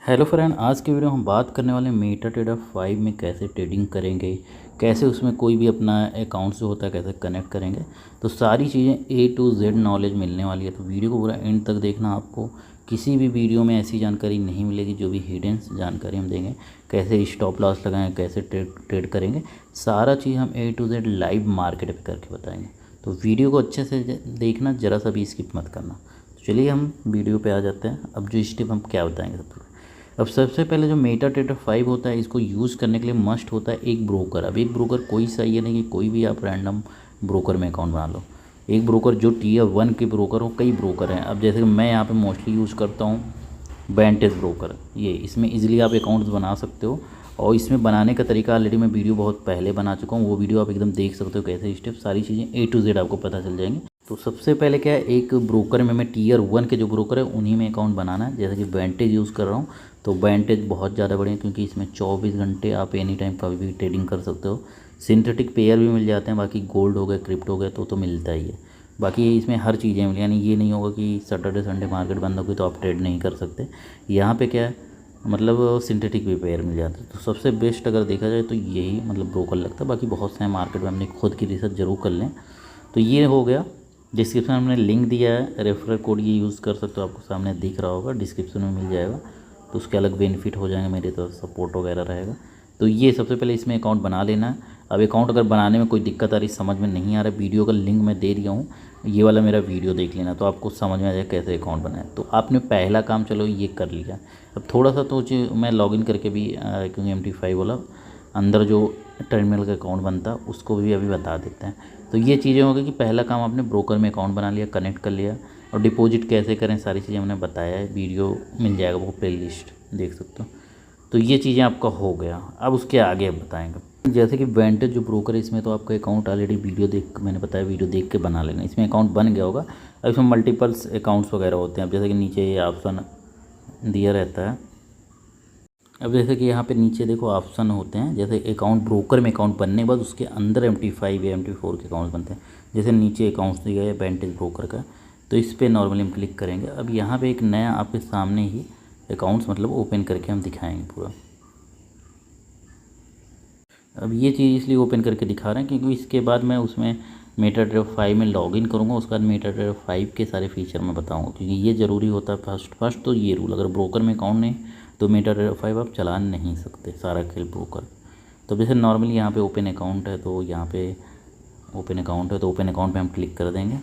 Hello friend, आज की video हम बात करने वाले हैं मेटाट्रेडर 5 में कैसे ट्रेडिंग करेंगे, कैसे उसमें कोई भी अपना अकाउंट जो होता है कैसे कनेक्ट करेंगे। तो सारी चीज़ें ए टू जेड नॉलेज मिलने वाली है, तो वीडियो को पूरा एंड तक देखना। आपको किसी भी वीडियो में ऐसी जानकारी नहीं मिलेगी जो भी हिडन जानकारी हम देंगे, कैसे स्टॉप लॉस लगाएं, कैसे ट्रेड करेंगे, सारा चीज़ हम ए टू जेड लाइव मार्केट पर करके बताएँगे। तो वीडियो को अच्छे से देखना, ज़रा सा भी स्किप मत करना। तो चलिए हम वीडियो पे आ जाते हैं। अब जो स्टेप हम क्या बताएंगे अब सबसे पहले जो मेटाट्रेडर 5 होता है, इसको यूज़ करने के लिए मस्ट होता है एक ब्रोकर। अब एक ब्रोकर कोई सा ये नहीं कि कोई भी आप रैंडम ब्रोकर में अकाउंट बना लो। एक ब्रोकर जो टियर 1 के ब्रोकर हो, कई ब्रोकर हैं। अब जैसे कि मैं यहाँ पे मोस्टली यूज़ करता हूँ बैंटेज ब्रोकर। ये इसमें इजीली आप अकाउंट्स बना सकते हो, और इसमें बनाने का तरीका ऑलरेडी मैं वीडियो बहुत पहले बना चुका हूँ। वो वीडियो आप एकदम देख सकते हो, कैसे स्टेप सारी चीज़ें ए टू जेड आपको पता चल जाएंगी। तो सबसे पहले क्या है, एक ब्रोकर में मैं टियर 1 के जो ब्रोकर है उन्हीं में अकाउंट बनाना है। जैसे कि बैंटेज यूज़ कर रहा हूँ, तो बैंटेज बहुत ज़्यादा बढ़िया, क्योंकि इसमें 24 घंटे आप एनी टाइम कभी भी ट्रेडिंग कर सकते हो। सिंथेटिक पेयर भी मिल जाते हैं, बाकी गोल्ड हो गया, क्रिप्टो हो गया, तो मिलता ही है। बाकी इसमें हर चीज़ें मिल, यानी ये नहीं होगा कि सैटरडे संडे मार्केट बंद होगी तो आप ट्रेड नहीं कर सकते। यहाँ पे क्या है, मतलब सिंथेटिक भी पेयर मिल जाते हैं। तो सबसे बेस्ट अगर देखा जाए तो यही मतलब ब्रोकर लगता है। बाकी बहुत से हैं मार्केट में, अपनी खुद की रिसर्च जरूर कर लें। तो ये हो गया। डिस्क्रिप्शन में हमने लिंक दिया है, रेफरल कोड ये यूज़ कर सकते हो, आपको सामने दिख रहा होगा, डिस्क्रिप्शन में मिल जाएगा। तो उसके अलग बेनिफिट हो जाएंगे, मेरे तो सपोर्ट वगैरह रहेगा। तो ये सबसे पहले इसमें अकाउंट बना लेना है। अब अकाउंट अगर बनाने में कोई दिक्कत आ रही, समझ में नहीं आ रहा, वीडियो का लिंक मैं दे दिया हूँ, ये वाला मेरा वीडियो देख लेना, तो आपको समझ में आ जाए कैसे अकाउंट बनाए। तो आपने पहला काम चलो ये कर लिया। अब थोड़ा सा तो मैं लॉगिन करके भी, क्योंकि MT5 वाला अंदर जो टर्मिनल का अकाउंट बनता है उसको भी अभी बता देते हैं। तो ये चीज़ें हो गई कि पहला काम आपने ब्रोकर में अकाउंट बना लिया, कनेक्ट कर लिया, और डिपॉजिट कैसे करें सारी चीज़ें हमने बताया है, वीडियो मिल जाएगा, वो प्लेलिस्ट देख सकते हो। तो ये चीज़ें आपका हो गया। अब उसके आगे बताएंगे। जैसे कि वेंटेज जो ब्रोकर है, इसमें तो आपका अकाउंट ऑलरेडी वीडियो देख, मैंने बताया वीडियो देख के बना लेना। इसमें अकाउंट बन गया होगा। अब इसमें मल्टीपल्स अकाउंट्स वगैरह होते हैं। अब जैसे कि नीचे ये ऑप्शन दिया रहता है। अब जैसे कि यहाँ पे नीचे देखो ऑप्शन होते हैं, जैसे अकाउंट ब्रोकर में अकाउंट बनने के बाद उसके अंदर MT5 या MT4 के अकाउंट्स बनते हैं। जैसे नीचे अकाउंट्स दिया है वेंटेज ब्रोकर का, तो इस पर नॉर्मली हम क्लिक करेंगे। अब यहाँ पे एक नया आपके सामने ही अकाउंट्स मतलब ओपन करके हम दिखाएंगे पूरा। अब ये चीज़ इसलिए ओपन करके दिखा रहे हैं क्योंकि इसके बाद मैं उसमें मेटाट्रेडर 5 में लॉगिन करूँगा। उसके बाद मेटाट्रेडर 5 के सारे फीचर मैं बताऊँगा, क्योंकि ये ज़रूरी होता है। फर्स्ट तो ये रूल, अगर ब्रोकर में अकाउंट नहीं तो मेटाट्रेडर 5 आप चला नहीं सकते, सारा खेल ब्रोकर। तो जैसे नॉर्मली यहाँ पे ओपन अकाउंट है, तो यहाँ पे ओपन अकाउंट है, तो ओपन अकाउंट पे हम क्लिक कर देंगे।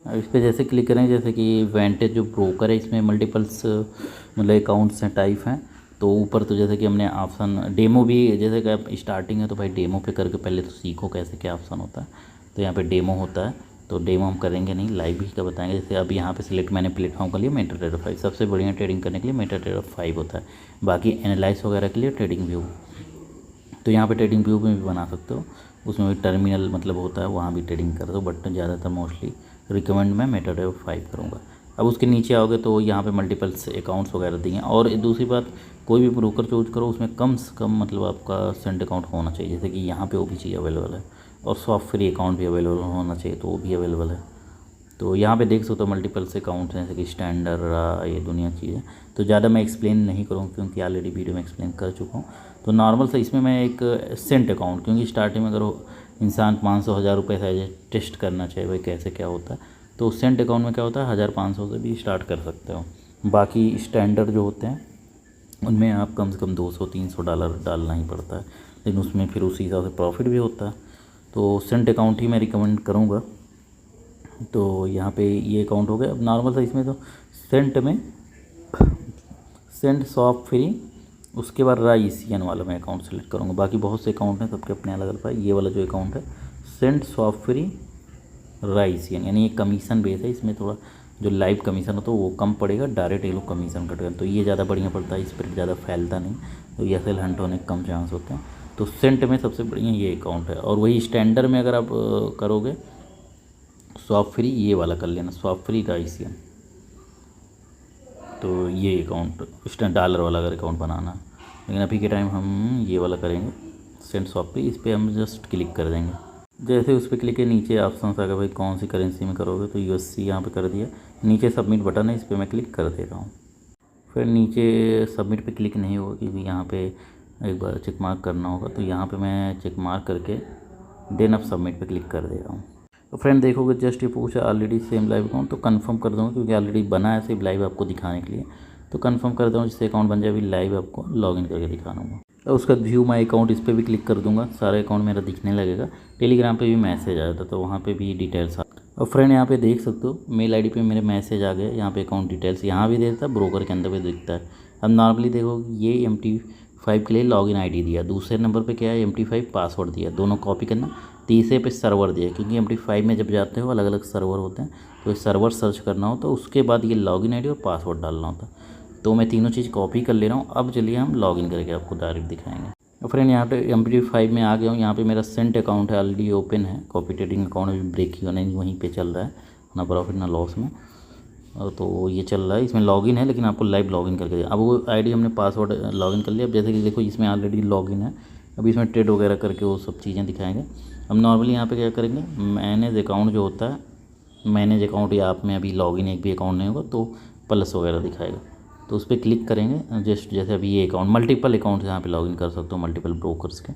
अब इस पर जैसे क्लिक करें, जैसे कि वेंटेज जो ब्रोकर है इसमें मल्टीपल्स मतलब अकाउंट्स हैं, टाइप हैं। तो ऊपर तो जैसे कि हमने ऑप्शन डेमो भी, जैसे कि आप स्टार्टिंग है तो भाई डेमो पे करके पहले तो सीखो कैसे क्या ऑप्शन होता है। तो यहाँ पे डेमो होता है, तो डेमो हम करेंगे नहीं, लाइव ही का बताएंगे। जैसे अब यहाँ पे सिलेक्ट मैंने प्लेटफॉर्म कर लिया मेटाट्रेडर 5। सबसे बढ़िया ट्रेडिंग करने के लिए मेटाट्रेडर 5 होता है। बाकी एनालाइज वगैरह के लिए ट्रेडिंग व्यू, तो यहाँ पे ट्रेडिंग व्यू में भी बना सकते हो। उसमें भी टर्मिनल मतलब होता है, वहाँ भी ट्रेडिंग कर दो, बट ज़्यादातर मोस्टली रिकमेंड मैं मेटाट्रेडर 5 करूँगा। अब उसके नीचे आओगे तो यहाँ पे मल्टीपल्स अकाउंट्स वगैरह दिए हैं। और दूसरी बात, कोई भी ब्रोकर चूज करो उसमें कम से कम मतलब आपका सेंट अकाउंट होना चाहिए। जैसे कि यहाँ पे वो भी चीज़ अवेलेबल है, और सॉफ्ट फ्री अकाउंट भी अवेलेबल होना चाहिए, तो वो भी अवेलेबल है। तो यहाँ पे देख सकते हो मल्टीपल्स अकाउंट्स हैं, जैसे कि स्टैंडर्ड, ये दुनिया चीज़ें। तो ज़्यादा मैं एक्सप्लेन नहीं करूँगा क्योंकि ऑलरेडी वीडियो में एक्सप्लेन कर चुका हूँ। तो नॉर्मल से इसमें मैं एक सेंट अकाउंट, क्योंकि स्टार्टिंग में अगर इंसान 500-1000 रुपये से टेस्ट करना चाहिए भाई कैसे क्या होता है, तो सेंट अकाउंट में क्या होता है 1500 से भी स्टार्ट कर सकते हो। बाकी स्टैंडर्ड जो होते हैं उनमें आप कम से कम $200-300 डालना ही पड़ता है, लेकिन उसमें फिर उसी हिसाब से प्रॉफिट भी होता है। तो सेंट अकाउंट ही मैं रिकमेंड करूँगा। तो यहाँ पे ये अकाउंट हो गया। अब नॉर्मल सा इसमें तो सेंट में सेंट सॉफ्ट फ्री, उसके बाद राइसियन वाला मैं अकाउंट सेलेक्ट करूँगा। बाकी बहुत से अकाउंट हैं, सबके अपने अलग अलग है। ये वाला जो अकाउंट है सेंट सॉफ्ट फ्री राइसियन, यानी ये कमीशन बेस है। इसमें थोड़ा जो लाइव कमीशन हो तो वो कम पड़ेगा, डायरेक्ट ये लोग कमीशन कटेगा, तो ये ज़्यादा बढ़िया पड़ता है। इस पर ज़्यादा फैलता नहीं, तो ये सेल हंट होने के कम चांस होते हैं। तो सेंट में सबसे बढ़िया ये अकाउंट है। और वही स्टैंडर्ड में अगर आप करोगे सॉफ्ट फ्री, ये वाला कर लेना, सॉफ्ट फ्री राइसियन। तो ये अकाउंट $1 वाला अगर अकाउंट बनाना, लेकिन अभी के टाइम हम ये वाला करेंगे सेंट सॉफ्ट फ्री। इस पर हम जस्ट क्लिक कर देंगे। जैसे उस पर क्लिक के नीचे ऑप्शन आ गया भाई कौन सी करेंसी में करोगे, तो USD यहाँ पे कर दिया। नीचे सबमिट बटन है, इस पर मैं क्लिक कर दे रहा हूँ। फिर नीचे सबमिट पे क्लिक नहीं होगा क्योंकि यहाँ पे एक बार चेक मार्क करना होगा, तो यहाँ पे मैं चेक मार्क करके देन अब सबमिट पे क्लिक कर दे रहा हूँ। तो फ्रेंड देखोगे जस्ट ये पूछा ऑलरेडी सेम लाइव अकाउंट, तो कंफर्म कर दूँगा क्योंकि ऑलरेडी बना है सिर्फ लाइव आपको दिखाने के लिए, तो कंफर्म कर दूँगा जिससे अकाउंट बन जाए। अभी लाइव आपको लॉगिन करके दिखा दूँगा। तो उसका व्यू माई अकाउंट इस पर भी क्लिक कर दूँगा, सारे अकाउंट मेरा दिखने लगेगा। टेलीग्राम पे भी मैसेज आया था तो वहाँ पे भी डिटेल्स और फ्रेंड यहाँ पे देख सकते हो मेल आईडी पे मेरे मैसेज आ गए। यहाँ पे अकाउंट डिटेल्स यहाँ भी देता है, ब्रोकर के अंदर भी दिखता है। अब नॉर्मली देखो ये MT5 के लिए लॉगिन आईडी दिया, दूसरे नंबर पे क्या है MT5 पासवर्ड दिया, दोनों कॉपी करना। तीसरे पे सर्वर दिया क्योंकि MT5 में जब जाते हो अलग अलग सर्वर होते हैं, तो सर्वर सर्च करना हो तो उसके बाद ये लॉगिन आईडी और पासवर्ड डालना होता है। तो मैं तीनों चीज़ कॉपी कर ले रहा हूँ। अब चलिए हम लॉगिन करके आपको डायरेक्ट दिखाएंगे। तो फ्रेंड यहाँ पे MT5 में आ गया हूँ। यहाँ पे मेरा सेंट अकाउंट है ऑलरेडी ओपन है, कॉपी ट्रेडिंग अकाउंट अभी ब्रेक ही नहीं वहीं पे चल रहा है, ना प्रॉफिट ना लॉस में। तो ये चल रहा है, इसमें लॉगिन है लेकिन आपको लाइव लॉगिन करके अब वो आईडी हमने पासवर्ड लॉगिन कर लिया। अब जैसे कि देखो इसमें ऑलरेडी लॉगिन है, अभी इसमें ट्रेड वगैरह करके वो सब चीज़ें दिखाएंगे। हम नॉर्मली यहाँ पे क्या करेंगे, मैनेज अकाउंट जो होता है, मैनेज अकाउंट या आप में अभी लॉगिन एक भी अकाउंट नहीं होगा तो प्लस वगैरह दिखाएगा, तो उस पर क्लिक करेंगे। जस्ट जैसे अभी ये अकाउंट मल्टीपल अकाउंट यहाँ पे लॉगिन कर सकते हो, मल्टीपल ब्रोकर्स के।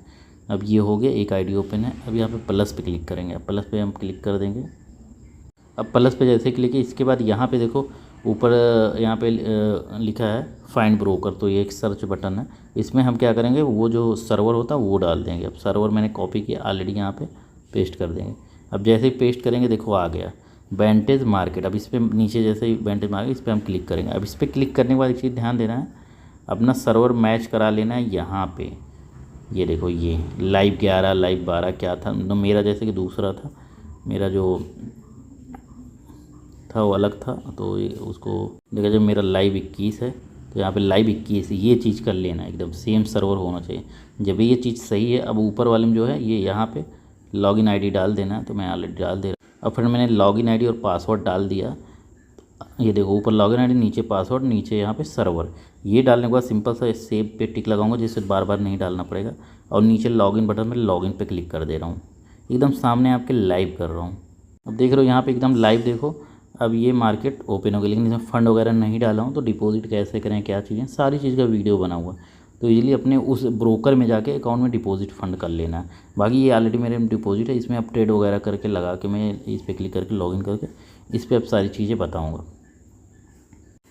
अब ये हो गया, एक आईडी ओपन है। अब यहाँ पे प्लस पे क्लिक करेंगे, अब प्लस पे हम क्लिक कर देंगे। अब प्लस पे जैसे क्लिक है, इसके बाद यहाँ पे देखो ऊपर यहाँ पे लिखा है फाइंड ब्रोकर, तो ये एक सर्च बटन है। इसमें हम क्या करेंगे, वो जो सर्वर होता है वो डाल देंगे। अब सर्वर मैंने कॉपी किया ऑलरेडी, यहाँ पे पेस्ट कर देंगे। अब जैसे ही पेस्ट करेंगे देखो आ गया वेंटेज मार्केट। अब इस पर नीचे जैसे ही वेंटेज मार्केट इस पर हम क्लिक करेंगे। अब इस पर क्लिक करने के बाद एक चीज़ ध्यान देना है, अपना सर्वर मैच करा लेना है। यहाँ पे ये देखो ये लाइव 11 लाइव 12 क्या था, तो मेरा जैसे कि दूसरा था, मेरा जो था वो अलग था, तो ये उसको देखा जब मेरा लाइव 21 है तो यहाँ पे लाइव 21 ये चीज़ कर लेना है, एकदम सेम सर्वर होना चाहिए। जब ये चीज़ सही है, अब ऊपर वाले में जो है ये यहाँ पे लॉगिन आईडी डाल देना है, तो मैं ऑलरेडी डाल दे रहा हूँ। अब फिर मैंने लॉगिन आईडी और पासवर्ड डाल दिया। ये देखो ऊपर लॉगिन आईडी, नीचे पासवर्ड, नीचे यहाँ पे सर्वर। ये डालने के बाद सिंपल सा सेव पे टिक लगाऊंगा जिससे बार बार नहीं डालना पड़ेगा। और नीचे लॉगिन बटन में लॉगिन पे क्लिक कर दे रहा हूँ। एकदम सामने आपके लाइव कर रहा हूँ। अब देख रहे हो यहाँ पे एकदम लाइव देखो। अब ये मार्केट ओपन हो गई, लेकिन इसमें फ़ंड वगैरह नहीं डाला हूँ, तो डिपॉजिट कैसे करें क्या चीज़ें सारी चीज़ का वीडियो बना हुआ है। तो इजीली अपने उस ब्रोकर में जाके अकाउंट में डिपॉजिट फ़ंड कर लेना है। बाकी ये ऑलरेडी मेरे डिपॉजिट है, इसमें आप ट्रेड वगैरह करके लगा के मैं इस पर क्लिक करके लॉगिन करके इस पर अब सारी चीज़ें बताऊँगा।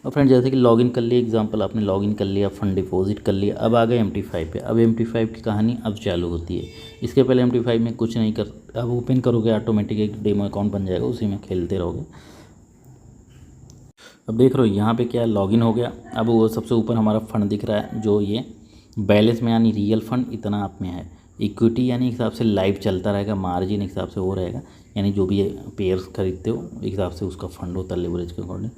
और फ्रेंड जैसे कि लॉगिन कर लिया, एग्जांपल आपने लॉगिन कर लिया, फ़ंड डिपॉजिट कर लिया। अब आ गए MT5 पे। अब MT5 की कहानी अब चालू होती है। इसके पहले MT5 में कुछ नहीं कर, अब ओपन करोगे ऑटोमेटिक एक डेमो अकाउंट बन जाएगा, उसी में खेलते रहोगे। अब देख रहे हो यहाँ पे क्या लॉगिन हो गया। अब वो सबसे ऊपर हमारा फ़ंड दिख रहा है, जो ये बैलेंस में यानी रियल फंड इतना आप में है। इक्विटी यानी हिसाब से लाइव चलता रहेगा, मार्जिन हिसाब से वो रहेगा, यानी जो भी पेयर्स खरीदते हो हिसाब से उसका फंड होता है लेवरेज के अकॉर्डिंग।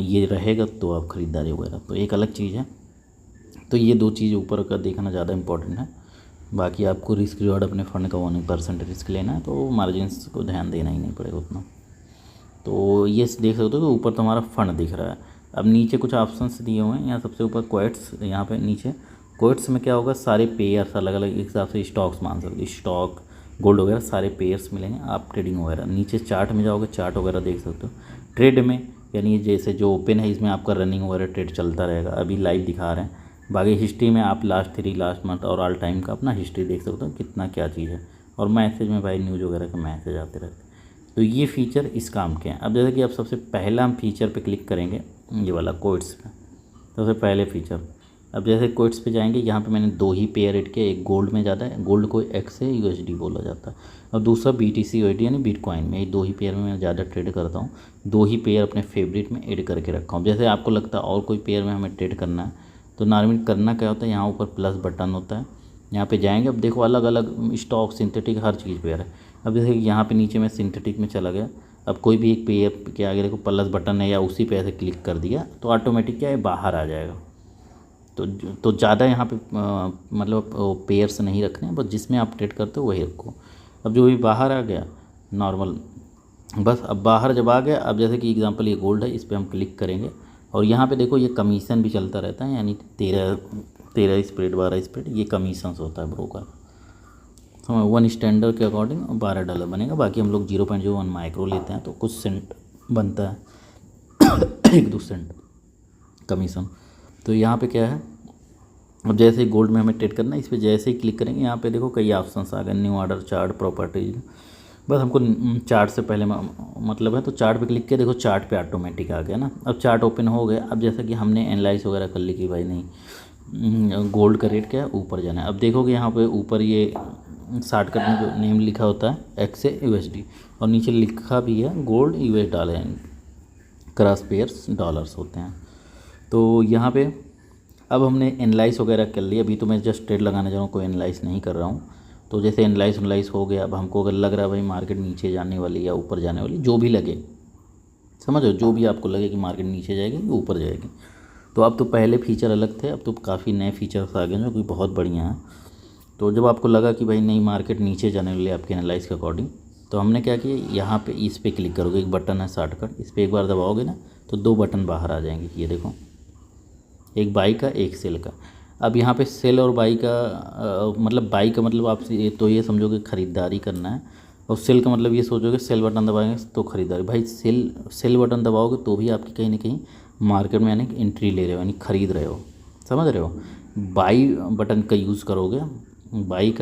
ये रहेगा तो आप खरीदारी वगैरह तो एक अलग चीज़ है। तो ये दो चीज़ ऊपर का देखना ज़्यादा इंपॉर्टेंट है। बाकी आपको रिस्क रिवॉर्ड अपने फंड का 1% रिस्क लेना है, तो मार्जिनस को ध्यान देना ही नहीं पड़ेगा उतना। तो ये देख सकते हो कि ऊपर तो हमारा फंड दिख रहा है। अब नीचे कुछ ऑप्शंस दिए हुए हैं, यहाँ सबसे ऊपर क्वेट्स, यहाँ पे नीचे क्वेट्स में क्या होगा, सारे पेयर्स अलग अलग हिसाब से स्टॉक्स मान सकते, स्टॉक गोल्ड वगैरह सारे पेयर्स मिलेंगे। आप ट्रेडिंग वगैरह नीचे चार्ट में जाओगे, चार्ट वगैरह देख सकते हो। ट्रेड में यानी जैसे जो ओपन है इसमें आपका रनिंग वगैरह ट्रेड चलता रहेगा, अभी लाइव दिखा रहे हैं। बाकी हिस्ट्री में आप लास्ट मंथ और ऑल टाइम का अपना हिस्ट्री देख सकते हो कितना क्या चीज़ है। और मैसेज में भाई न्यूज़ वगैरह का मैसेज आते रहते हैं। तो ये फीचर इस काम के हैं। अब जैसे कि आप सबसे पहला हम फीचर पे क्लिक करेंगे, ये वाला कोट्स पे, सबसे पहले फीचर। अब जैसे कोट्स पे जाएंगे, यहाँ पे मैंने दो ही पेयर ऐड किया, एक गोल्ड में ज़्यादा है, गोल्ड को एक्स से USD बोला जाता है, और दूसरा BTC USD यानी बिटकॉइन में। ये दो ही पेयर में मैं ज़्यादा ट्रेड करता हूँ। दो ही पेयर अपने फेवरेट में ऐड करके रखा हूँ। जैसे आपको लगता है और कोई पेयर में हमें ट्रेड करना है, तो नॉर्मली करना क्या होता है, यहाँ ऊपर प्लस बटन होता है, यहाँ पे जाएंगे। अब देखो अलग अलग स्टॉक, सिंथेटिक, हर चीज़ पेयर है। अब जैसे यहाँ पे नीचे मैं सिंथेटिक में चला गया, अब कोई भी एक पेयर के आगे देखो प्लस बटन है, या उसी पे ऐसे क्लिक कर दिया तो ऑटोमेटिक क्या है बाहर आ जाएगा। तो ज़्यादा यहाँ पे मतलब पेयर्स नहीं रखने, बस जिसमें आप ट्रेड करते हो वही रखो। अब जो भी बाहर आ गया नॉर्मल, बस अब बाहर जब आ गया, अब जैसे कि एग्जांपल ये गोल्ड है, इस पर हम क्लिक करेंगे और यहाँ पे देखो ये कमीशन भी चलता रहता है, यानी 13 स्प्रेड 12 स्प्रेड ये कमीशंस होता है ब्रोकर। हम 1 स्टैंडर्ड के अकॉर्डिंग $12 बनेगा। बाकी हम लोग 0.01 माइक्रो लेते हैं, तो कुछ सेंट बनता है 1-2 सेंट। कमीशन। तो यहाँ पे क्या है, अब जैसे ही गोल्ड में हमें ट्रेड करना है, इस पर जैसे ही क्लिक करेंगे यहाँ पे देखो कई ऑप्शंस आ गए, न्यू ऑर्डर, चार्ट, प्रॉपर्टीज। बस हमको चार्ट से पहले मतलब है, तो चार्ट पे क्लिक किया, देखो चार्ट पे ऑटोमेटिक आ गया ना। अब चार्ट ओपन हो गया। अब जैसा कि हमने एनालाइज वगैरह कर ली कि भाई नहीं गोल्ड का रेट क्या है, ऊपर जाना है। अब देखोगे यहाँ पे ऊपर ये शॉर्टकट में जो नेम लिखा होता है XAUSD, और नीचे लिखा भी है gold US dollar, cross pairs dollars होते हैं। तो यहाँ पे अब हमने एनालाइज वगैरह कर लिया। अभी तो मैं जस्ट ट्रेड लगाने जा रहा हूँ, कोई एनालाइज नहीं कर रहा हूँ। तो जैसे एनालाइज हो गया, अब हमको अगर लग रहा है भाई मार्केट नीचे जाने वाली या ऊपर जाने वाली, जो भी लगे, समझो जो भी आपको लगे कि मार्केट नीचे जाएगी या ऊपर जाएगी। तो अब तो पहले फीचर अलग थे, अब तो काफ़ी नए फीचर्स आ गए जो कि बहुत बढ़िया हैं। तो जब आपको लगा कि भाई नहीं मार्केट नीचे जाने वाली है आपके एनालाइज के अकॉर्डिंग, तो हमने क्या किया, यहाँ पे इस पर क्लिक करोगे, एक बटन है शॉर्टकट, इस पर एक बार दबाओगे ना तो 2 बटन बाहर आ जाएंगे, ये देखो, एक बाई का एक सेल का। अब यहाँ पे सेल और बाई का मतलब बाई का मतलब आप ये समझोगे ख़रीदारी करना है, और सेल का मतलब ये सोचोगे सेल बटन दबाएंगे तो ख़रीदारी। भाई सेल बटन दबाओगे तो भी आपकी कहीं ना कहीं मार्केट में यानी एंट्री ले रहे हो, यानी ख़रीद रहे हो, समझ रहे हो। बाई बटन का यूज़ करोगे, बाई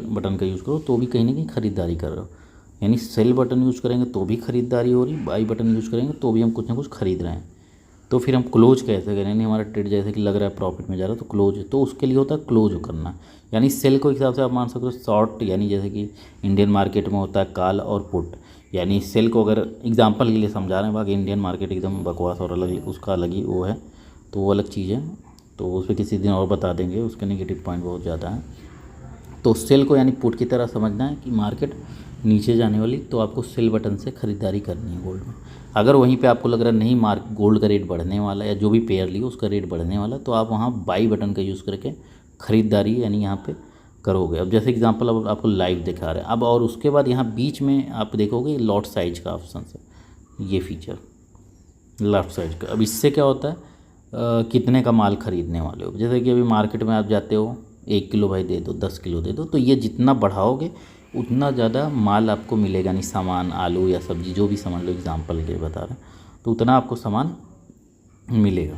बटन का यूज़ करो तो भी कहीं ना कहीं ख़रीदारी कर रहे हो, यानी सेल बटन यूज़ करेंगे तो भी ख़रीदारी हो रही, बाई बटन यूज़ करेंगे तो भी हम कुछ ना कुछ ख़रीद रहे हैं। तो फिर हम क्लोज कैसे करें, यानी हमारा ट्रेड जैसे कि लग रहा है प्रॉफिट में जा रहा है तो क्लोज, तो उसके लिए होता है क्लोज करना। यानी सेल को हिसाब से आप मान सकते हो शॉर्ट, यानी जैसे कि इंडियन मार्केट में होता है कॉल और पुट, यानी सेल को अगर एग्जांपल के लिए समझा रहे हैं, बाकी इंडियन मार्केट एकदम बकवास और अलग, उसका अलग ही वो है, तो वो अलग चीज़ है, तो उस पर किसी दिन और बता देंगे, उसके नेगेटिव पॉइंट बहुत ज़्यादा है। तो सेल को यानी पुट की तरह समझना है कि मार्केट नीचे जाने वाली, तो आपको सेल बटन से ख़रीदारी करनी है गोल्ड में। अगर वहीं पे आपको लग रहा है नहीं गोल्ड का रेट बढ़ने वाला है, या जो भी पेयर लियो उसका रेट बढ़ने वाला, तो आप वहाँ बाई बटन का यूज़ करके ख़रीदारी यानी यहाँ पे करोगे। अब जैसे एग्जांपल अब आपको लाइव दिखा रहे हैं, अब और उसके बाद यहाँ बीच में आप देखोगे लॉट साइज का ऑप्शन है, ये फीचर लॉट साइज का। अब इससे क्या होता है, कितने का माल ख़रीदने वाले हो। जैसे कि अभी मार्केट में आप जाते हो, 1 किलो भाई दे दो, 10 किलो दे दो, तो ये जितना बढ़ाओगे उतना ज़्यादा माल आपको मिलेगा, नहीं सामान, आलू या सब्जी जो भी समझ लो, एग्जांपल के बता रहे हैं, तो उतना आपको सामान मिलेगा,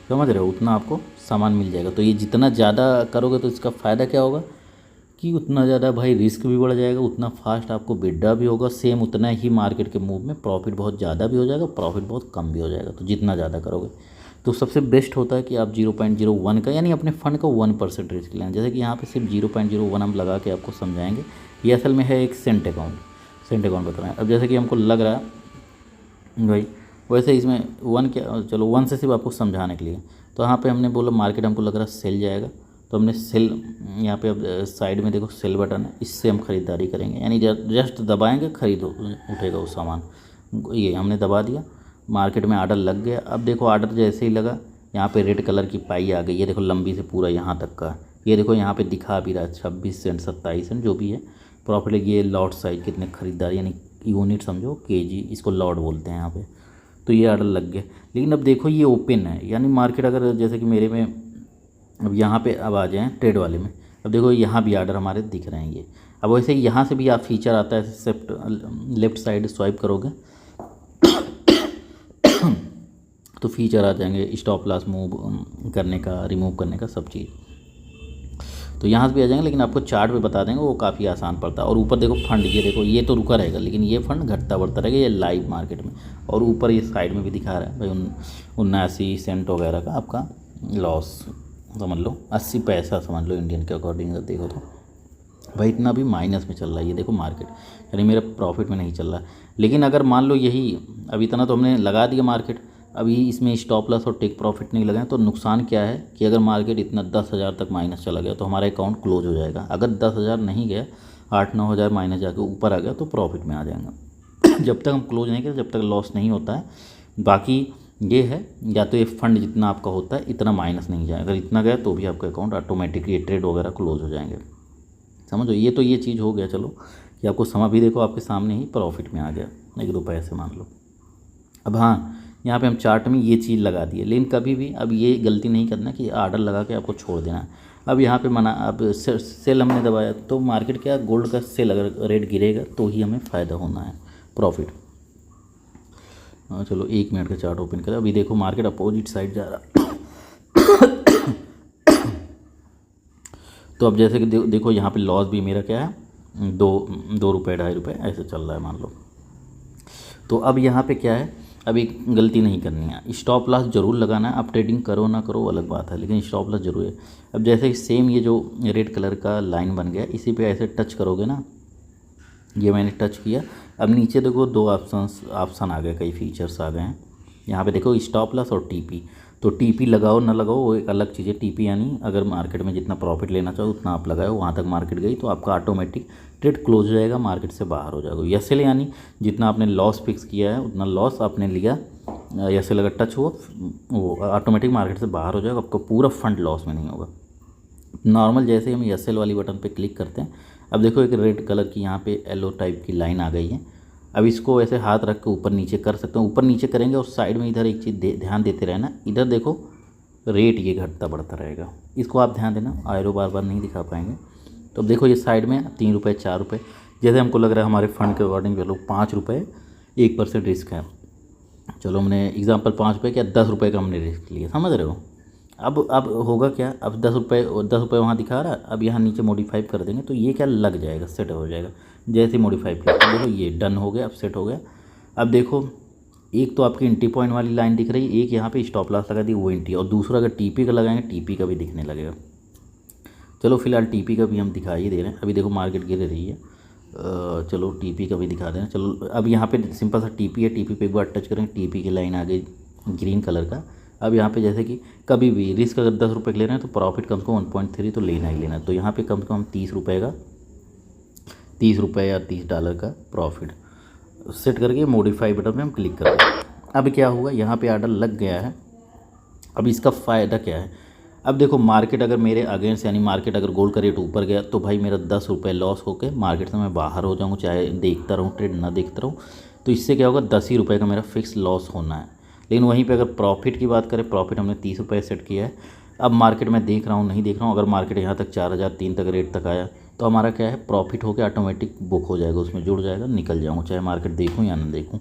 समझ रहे हो, उतना आपको सामान मिल जाएगा। तो ये जितना ज़्यादा करोगे तो इसका फ़ायदा क्या होगा कि उतना ज़्यादा भाई रिस्क भी बढ़ जाएगा, उतना फास्ट आपको बिड्डा भी होगा, सेम उतना ही मार्केट के मूव में प्रॉफिट बहुत ज़्यादा भी हो जाएगा, प्रॉफिट बहुत कम भी हो जाएगा। तो जितना ज़्यादा करोगे तो सबसे बेस्ट होता है कि आप 0.01 का यानी अपने फ़ंड का 1% रिस्क लें। जैसे कि यहाँ पे सिर्फ 0.01 हम लगा के आपको समझाएंगे, ये असल में है एक सेंट अकाउंट बता रहे हैं। अब जैसे कि हमको लग रहा है भाई, वैसे इसमें 1 क्या, चलो 1 से सिर्फ आपको समझाने के लिए, तो यहाँ पे हमने बोला मार्केट हमको लग रहा है सेल जाएगा, तो हमने सेल, यहाँ पे अब साइड में देखो सेल बटन है, इससे हम ख़रीदारी करेंगे, यानी जस्ट दबाएंगे खरीदो उठेगा वो सामान, ये हमने दबा दिया, मार्केट में ऑर्डर लग गया। अब देखो ऑर्डर जैसे ही लगा, यहाँ पे रेड कलर की पाई आ गई, ये देखो लंबी से पूरा यहाँ तक का, ये देखो यहाँ पे दिखा भी रहा है 26 सेंट 27 सेंट जो भी है प्रॉफिट। ये लॉट साइज कितने खरीदारी, यानी यूनिट समझो, केजी, इसको लॉट बोलते हैं यहाँ पे। तो ये ऑर्डर लग गया, लेकिन अब देखो ये ओपन है, यानी मार्केट अगर जैसे कि मेरे में अब यहाँ पे अब आ जाएँ ट्रेड वाले में, अब देखो यहाँ भी ऑर्डर हमारे दिख रहे हैं ये। अब वैसे ही यहाँ से भी आप फीचर आता है, सेफ्ट लेफ़्ट साइड स्वाइप करोगे तो फीचर आ जाएंगे, स्टॉप लॉस मूव करने का, रिमूव करने का, सब चीज़ तो यहाँ से भी आ जाएंगे। लेकिन आपको चार्ट पे बता देंगे, वो काफ़ी आसान पड़ता है। और ऊपर देखो फंड, ये देखो ये तो रुका रहेगा, लेकिन ये फंड घटता बढ़ता रहेगा, ये लाइव मार्केट में। और ऊपर ये साइड में भी दिखा रहा है भाई 79 सेंट वगैरह का आपका लॉस, समझ लो 80 पैसा समझ लो इंडियन के अकॉर्डिंग देखो तो भाई इतना भी माइनस में चल रहा है ये देखो मार्केट, यानी मेरा प्रॉफिट में नहीं चल रहा। लेकिन अगर मान लो यही अब इतना तो हमने लगा दिया मार्केट, अभी इसमें स्टॉप लॉस और टेक प्रॉफिट नहीं लगाए, तो नुकसान क्या है कि अगर मार्केट इतना 10,000 तक माइनस चला गया तो हमारा अकाउंट क्लोज हो जाएगा। अगर 10,000 नहीं गया, 8-9 हज़ार माइनस जाके ऊपर आ गया तो प्रॉफिट में आ जाएगा जब तक हम क्लोज नहीं करें, जब तक लॉस नहीं होता है। बाकी ये है, या तो ये फंड जितना आपका होता है इतना माइनस नहीं जाए, अगर इतना गया तो भी आपका अकाउंट ऑटोमेटिकली ट्रेड वगैरह क्लोज हो जाएंगे, समझो। ये तो ये चीज़ हो गया, चलो कि आपको समय भी देखो आपके सामने ही प्रॉफिट में आ गया 1-2 पैसे मान लो। अब हाँ, यहाँ पे हम चार्ट में ये चीज़ लगा दी है, लेकिन कभी भी अब ये गलती नहीं करना कि ऑर्डर लगा के आपको छोड़ देना है। अब यहाँ पे मना, अब सेल हमने दबाया तो मार्केट क्या, गोल्ड का सेल अगर रेट गिरेगा तो ही हमें फ़ायदा होना है, प्रॉफिट। चलो 1 मिनट का चार्ट ओपन करें। अभी देखो मार्केट अपोजिट साइड जा रहा। तो अब जैसे कि देखो यहाँ पे लॉस भी मेरा क्या है, 2 रुपये 2.5 रुपये ऐसे चल रहा है मान लो। तो अब यहाँ पे क्या है, अभी गलती नहीं करनी है, स्टॉप लॉस जरूर लगाना है। आप ट्रेडिंग करो ना करो अलग बात है, लेकिन स्टॉप लॉस जरूर है। अब जैसे सेम ये जो रेड कलर का लाइन बन गया, इसी पे ऐसे टच करोगे ना, ये मैंने टच किया। अब नीचे देखो 2 ऑप्शन आ गए, कई फीचर्स आ गए हैं यहाँ पे देखो, स्टॉप लॉस और टीपी। तो टीपी लगाओ ना लगाओ वो एक अलग चीज़ है। टीपी यानी अगर मार्केट में जितना प्रॉफिट लेना चाहो उतना आप लगाओ, वहाँ तक मार्केट गई तो आपका ऑटोमेटिक ट्रेड क्लोज हो जाएगा, मार्केट से बाहर हो जाएगा। एसएल यानी जितना आपने लॉस फिक्स किया है उतना लॉस आपने लिया, एसएल अगर टच हुआ वो ऑटोमेटिक मार्केट से बाहर हो जाएगा, आपका पूरा फंड लॉस में नहीं होगा। नॉर्मल जैसे ही हम एसएल वाली बटन पे क्लिक करते हैं, अब देखो एक रेड कलर की यहाँ पे येलो टाइप की लाइन आ गई है। अब इसको ऐसे हाथ रख के ऊपर नीचे कर सकते हैं, ऊपर नीचे करेंगे और साइड में इधर एक चीज़ ध्यान देते रहना, इधर देखो रेट ये घटता बढ़ता रहेगा, इसको आप ध्यान देना, आयरो बार बार नहीं दिखा पाएंगे। तो अब देखो ये साइड में 3 रुपये 4 रुपये, जैसे हमको लग रहा है हमारे फंड के अकॉर्डिंग चलो 5 रुपये 1% रिस्क है, चलो हमने एग्जाम्पल 5 रुपये क्या 10 रुपये का हमने रिस्क लिया, समझ रहे हो। अब होगा क्या, अब 10 रुपये वहाँ दिखा रहा है, अब यहाँ नीचे मॉडिफाई कर देंगे तो ये क्या लग जाएगा, सेट हो जाएगा। जैसे मॉडिफाई किया तो देखो ये डन हो गया, अब सेट हो गया। अब देखो एक तो आपकी एंट्री पॉइंट वाली लाइन दिख रही है, एक यहाँ पे स्टॉप लॉस लगा दी वो एंट्री, और दूसरा अगर टीपी का लगाएंगे टीपी का भी दिखने लगेगा। चलो फिलहाल टीपी का भी हम दिखा ही दे रहे हैं। अभी देखो मार्केट गिर रही है, चलो टीपी का भी दिखा दें। चलो अब यहाँ पे सिंपल सा टीपी है, टीपी पे एक बार टच करेंगे, टीपी की लाइन आ गई ग्रीन कलर का। अब यहाँ पे जैसे कि कभी भी रिस्क अगर 10 रुपये ले रहे हैं तो प्रॉफिट कम से कम 1.3 तो लेना ही लेना है। तो यहाँ पे कम से कम 30 रुपये या $30 का प्रॉफिट सेट करके मॉडिफाई बटन पे हम क्लिक कर दें। अब क्या हुआ, यहाँ पे ऑर्डर लग गया है। अब इसका फ़ायदा क्या है, अब देखो मार्केट अगर मेरे अगेंस्ट यानी मार्केट अगर गोल्ड का रेट ऊपर गया तो भाई मेरा 10 रुपये लॉस होकर मार्केट से मैं बाहर हो जाऊँगा, चाहे देखता रहूँ ट्रेड ना देखता रहूँ। तो इससे क्या होगा, 10 ही रुपये का मेरा फिक्स लॉस होना है। लेकिन वहीं पे अगर प्रॉफिट की बात करें, प्रॉफिट हमने 30 रुपये सेट किया है। अब मार्केट में देख रहा हूँ नहीं देख रहा हूँ, अगर मार्केट यहाँ तक 4003 तक रेट तक आया तो हमारा क्या है, प्रॉफिट होकर ऑटोमेटिक बुक हो जाएगा, उसमें जुड़ जाएगा, निकल जाऊँगा चाहे मार्केट देखूँ या ना देखूँ।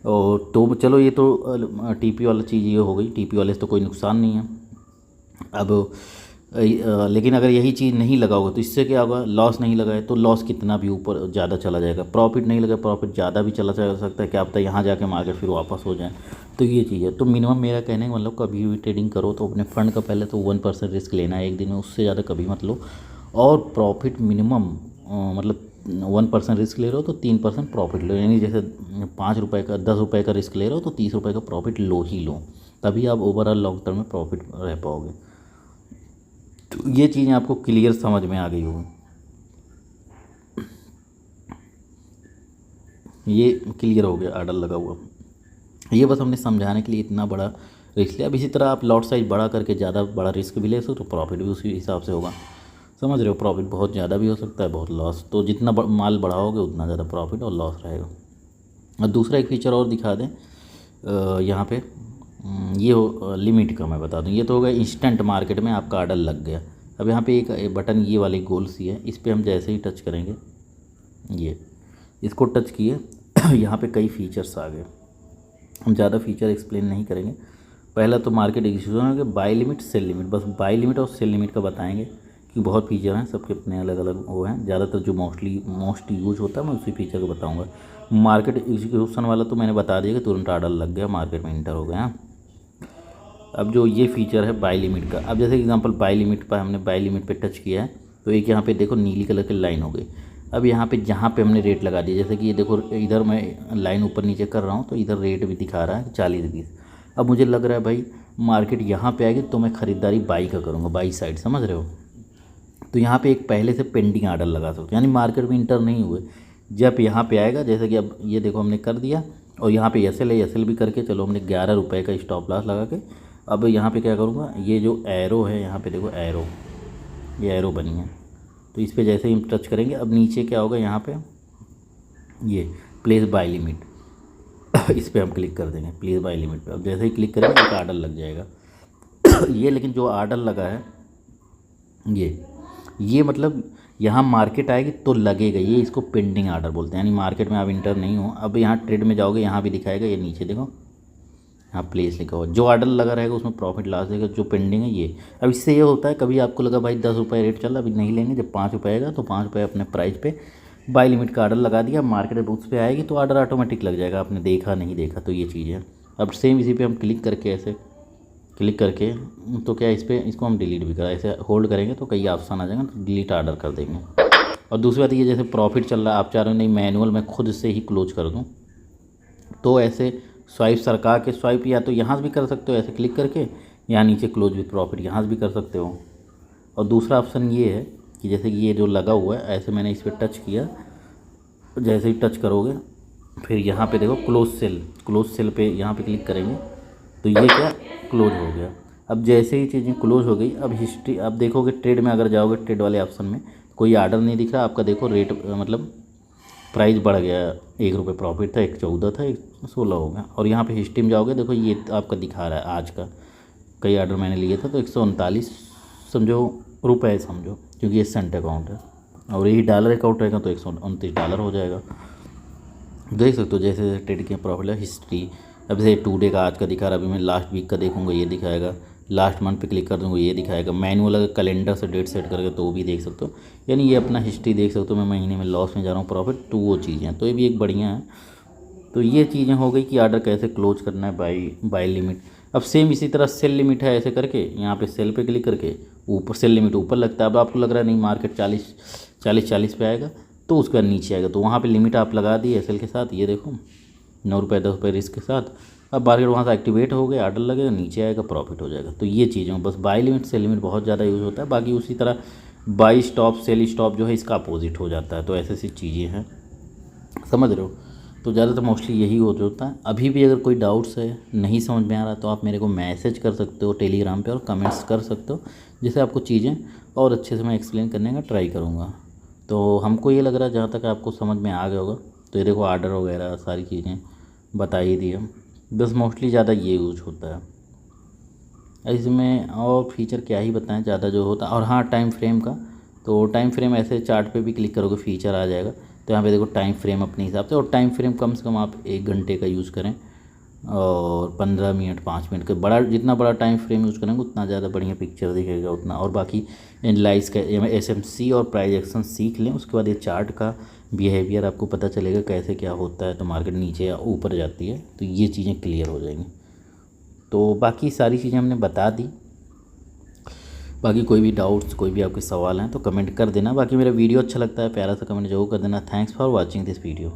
और तो चलो ये तो टीपी वाला चीज़ ये हो गई, टीपी वाले से तो कोई नुकसान नहीं है। अब लेकिन अगर यही चीज़ नहीं लगाओगे तो इससे क्या होगा, लॉस नहीं लगाए तो लॉस कितना भी ऊपर ज़्यादा चला जाएगा, प्रॉफिट नहीं लगा प्रॉफिट ज़्यादा भी चला जा सकता है, क्या पता यहाँ जाके मार्केट फिर वापस हो जाए। तो ये चीज़ है। तो मिनिमम मेरा कहने का मतलब कभी भी ट्रेडिंग करो तो अपने फंड का पहले तो 1% रिस्क लेना है एक दिन में, उससे ज़्यादा कभी मत लो। और प्रॉफिट मिनिमम मतलब 1% रिस्क ले रहे हो तो 3% प्रॉफिट लो, यानी जैसे 5 रुपये का 10 रुपये का रिस्क ले रहे हो तो 30 रुपये का प्रॉफिट लो ही लो, तभी आप ओवरऑल लॉन्ग टर्म में प्रॉफिट रह पाओगे। तो ये चीज़ें आपको क्लियर समझ में आ गई होगी, ये क्लियर हो गया ऑर्डर लगा हुआ। ये बस हमने समझाने के लिए इतना बड़ा रिस्क लिया। अब इसी तरह आप लॉट साइज बड़ा करके ज़्यादा बड़ा रिस्क भी ले सकते हो तो प्रॉफिट भी उसी हिसाब से होगा, समझ रहे हो। प्रॉफिट बहुत ज़्यादा भी हो सकता है, बहुत लॉस, तो जितना माल बढ़ाओगे उतना ज़्यादा प्रॉफिट और लॉस रहेगा। और दूसरा एक फीचर और दिखा दें यहाँ पे, ये हो लिमिट का मैं बता दूँ, ये तो होगा इंस्टेंट मार्केट में आपका ऑर्डर लग गया। अब यहाँ पे एक बटन ये वाली गोल सी है, इस पर हम जैसे ही टच करेंगे, ये इसको टच किए यहाँ पे कई फीचर्स आ गए। हम ज़्यादा फीचर एक्सप्लेन नहीं करेंगे। पहला तो मार्केट एग्जीक्यूशन है, बाय लिमिट सेल लिमिट, बस बाय लिमिट और सेल लिमिट का बताएंगे कि बहुत फीचर हैं, सबके अपने अलग अलग वो हैं। ज़्यादातर जो मोस्ट यूज होता है मैं उसी फीचर को बताऊँगा। मार्केट एग्जीक्यूशन वाला तो मैंने बता दिया कि तुरंत ऑर्डर लग गया, मार्केट में इंटर हो गया। अब जो ये फीचर है बाय लिमिट का, अब जैसे एग्जांपल बाय लिमिट पर हमने बाय लिमिट पे टच किया है तो एक यहाँ पे देखो नीली कलर की लाइन हो गई। अब यहाँ पे जहाँ पे हमने रेट लगा दिया, जैसे कि ये देखो इधर मैं लाइन ऊपर नीचे कर रहा हूँ तो इधर रेट भी दिखा रहा है 40-20। अब मुझे लग रहा है भाई मार्केट यहाँ पे आएगी तो मैं ख़रीदारी बाई का करूँगा, बाई साइड, समझ रहे हो। तो यहाँ पे एक पहले से पेंडिंग ऑर्डर लगा सकते, यानी मार्केट में इंटर नहीं हुए, जब यहाँ पे आएगा, जैसे कि अब ये देखो हमने कर दिया और यहाँ पे एसएल है, एसएल भी करके चलो हमने 11 रुपये का स्टॉप लॉस लगा के। अब यहाँ पे क्या करूँगा, ये जो एरो है यहाँ पे देखो एरो, ये एरो बनी है, तो इस पर जैसे ही हम टच करेंगे अब नीचे क्या होगा, यहाँ पे ये प्लेस बाय लिमिट इस पर हम क्लिक कर देंगे, प्लेस बाय लिमिट पे। अब जैसे ही क्लिक करेंगे एक ऑर्डर लग जाएगा ये लेकिन जो ऑर्डर लगा है ये मतलब यहाँ मार्केट आएगी तो लगेगा, ये इसको पेंडिंग आर्डर बोलते हैं, यानी मार्केट में आप इंटर नहीं हो। अब यहाँ ट्रेड में जाओगे, यहाँ भी दिखाएगा, ये नीचे देखो यहाँ प्लेस लिखा हुआ, जो ऑर्डर लगा रहेगा उसमें प्रॉफिट लॉस देगा, जो पेंडिंग है ये। अब इससे ये होता है, कभी आपको लगा भाई 10 रुपये रेट चल रहा अभी नहीं लेंगे, जब 5 रुपये आएगा तो 5 रुपये अपने प्राइस पे बाय लिमिट का ऑर्डर लगा दिया, मार्केट उस पर आएगी तो ऑर्डर ऑटोमेटिक लग जाएगा, आपने देखा नहीं देखा। तो ये चीज़ है। अब सेम इसी पे हम क्लिक करके ऐसे क्लिक करके तो क्या इस पर इसको हम डिलीट भी करा, ऐसे होल्ड करेंगे तो कई ऑप्शन आ जाएगा तो डिलीट ऑर्डर कर देंगे। और दूसरी बात ये, जैसे प्रॉफिट चल रहा है, आप चाह रहे हो नहीं मैनुअल मैं खुद से ही क्लोज कर दूँ, तो ऐसे स्वाइप सरका के स्वाइप या तो यहाँ से भी कर सकते हो ऐसे क्लिक करके, यहाँ नीचे क्लोज विथ प्रॉफिट यहाँ से भी कर सकते हो। और दूसरा ऑप्शन ये है कि जैसे कि ये जो लगा हुआ है, ऐसे मैंने इस पर टच किया, जैसे ही टच करोगे फिर यहाँ पे देखो क्लोज सेल पे यहाँ पे क्लिक करेंगे तो ये क्या क्लोज हो गया। अब जैसे ही चीज़ें क्लोज हो गई, अब हिस्ट्री अब देखोगे, ट्रेड में अगर जाओगे ट्रेड वाले ऑप्शन में कोई आर्डर नहीं दिख रहा आपका, देखो रेट मतलब प्राइस बढ़ गया, 1 रुपये प्रॉफिट था, 1.14 था, 1.16 हो गया। और यहाँ पे हिस्ट्री में जाओगे, देखो ये आपका दिखा रहा है आज का, कई आर्डर मैंने लिए था तो 139 समझो रुपये समझो, क्योंकि ये सेंट अकाउंट है और यही डॉलर अकाउंट रहेगा तो $129 हो जाएगा। देख सकते हो जैसे जैसे ट्रेड के प्रॉफिट है हिस्ट्री। अब जैसे 2 डे का आज का दिखा रहा है, अभी मैं लास्ट वीक का देखूंगा ये दिखाएगा, लास्ट मंथ पे क्लिक कर दूंगा ये दिखाएगा। मैनुअल अगर कैलेंडर से डेट सेट करके तो वो भी देख सकते हो, यानी ये अपना हिस्ट्री देख सकते हो। मैं महीने में लॉस में जा रहा हूँ प्रॉफिट, तो वो चीज़ें तो ये भी एक बढ़िया है। तो ये चीज़ें हो गई कि आर्डर कैसे क्लोज करना है बाय लिमिट। अब सेम इसी तरह सेल लिमिट है, ऐसे करके यहाँ पे सेल पे क्लिक करके ऊपर सेल लिमिट ऊपर लगता है। अब आपको लग रहा है नहीं मार्केट 40 पे आएगा तो उसका नीचे आएगा, तो वहाँ पे लिमिट आप लगा दी एसएल के साथ, ये देखो 9 रुपये 10 रुपये रिस्क के साथ। अब मार्केट वहाँ से एक्टिवेट हो गया, आर्डर लगेगा, नीचे आएगा, प्रॉफिट हो जाएगा। तो ये चीज़ें बस बाय लिमिट सेल लिमिट बहुत ज़्यादा यूज़ होता है। बाकी उसी तरह बाई स्टॉप सेल स्टॉप जो है इसका अपोजिट हो जाता है। तो ऐसी ऐसी चीज़ें हैं, समझ रहे हो। तो ज़्यादातर मोस्टली यही होता है। अभी भी अगर कोई डाउट्स है, नहीं समझ में आ रहा, तो आप मेरे को मैसेज कर सकते हो टेलीग्राम पे और कमेंट्स कर सकते हो, जिससे आपको चीज़ें और अच्छे से मैं एक्सप्लेन करने का ट्राई करूँगा। तो हमको ये लग रहा है जहाँ तक आपको समझ में आ गया होगा। तो ये देखो आर्डर वगैरह सारी चीज़ें बता ही दी हम, बस मोस्टली ज़्यादा ये यूज होता है इसमें। और फीचर क्या ही बताएं ज़्यादा जो होता है। और हाँ, टाइम फ्रेम का, तो टाइम फ्रेम ऐसे चार्ट पे भी क्लिक करोगे फीचर आ जाएगा। तो यहाँ पे देखो टाइम फ्रेम अपने हिसाब से, और टाइम फ्रेम कम से कम आप 1 घंटे का यूज़ करें और 15 मिनट 5 मिनट का, बड़ा जितना बड़ा टाइम फ्रेम यूज़ करेंगे उतना ज़्यादा बढ़िया पिक्चर दिखेगा उतना। और बाकी एनालाइज का SMC और प्राइस एक्शन सीख लें, उसके बाद ये चार्ट का बिहेवियर आपको पता चलेगा कैसे क्या होता है, तो मार्केट नीचे या ऊपर जाती है, तो ये चीज़ें क्लियर हो जाएंगी। तो बाकी सारी चीज़ें हमने बता दी। बाकी कोई भी डाउट्स, कोई भी आपके सवाल हैं तो कमेंट कर देना। बाकी मेरा वीडियो अच्छा लगता है, प्यारा सा कमेंट जरूर कर देना। Thanks for watching this video.